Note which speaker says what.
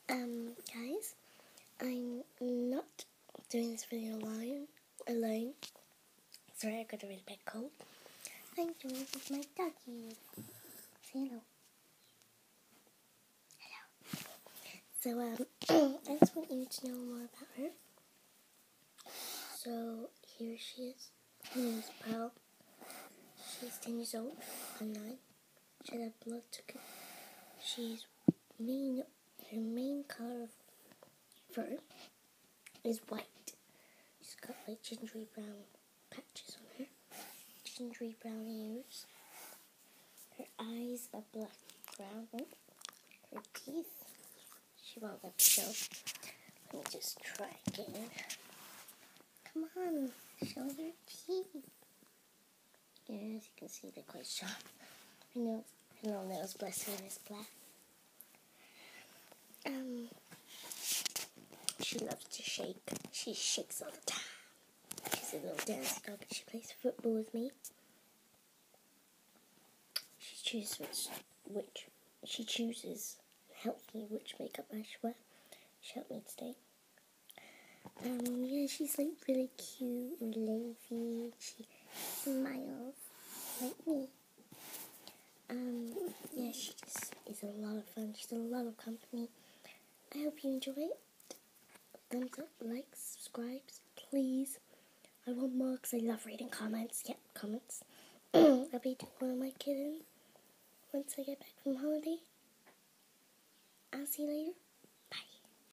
Speaker 1: Guys, I'm not doing this video alone. Sorry, I got a really bad cold. I'm doing it with my doggy. Say hello. Hello. So, I just want you to know more about her. So, here she is. Her name is Pearl. She's 10 years old. I'm 9. She had blood took. Her main color of fur is white. She's got like gingery brown patches on her. Gingery brown ears. Her eyes are black brown. Her teeth. She won't let me show. Let me just try again. Come on, show your teeth. Yeah, as you can see, they're quite sharp. Her nails, bless her, is black. She loves to shake. She shakes all the time. She's a little dance dog. She plays football with me. She chooses healthy which makeup I should wear. She helped me today. Yeah, she's like really cute and lazy. She smiles like me. Yeah, she just is a lot of fun. She's a lot of company. I hope you enjoy it. Thumbs up, likes, subscribes, please. I want more because I love reading comments. Yep, comments. I'll be doing one of my kittens once I get back from holiday. I'll see you later.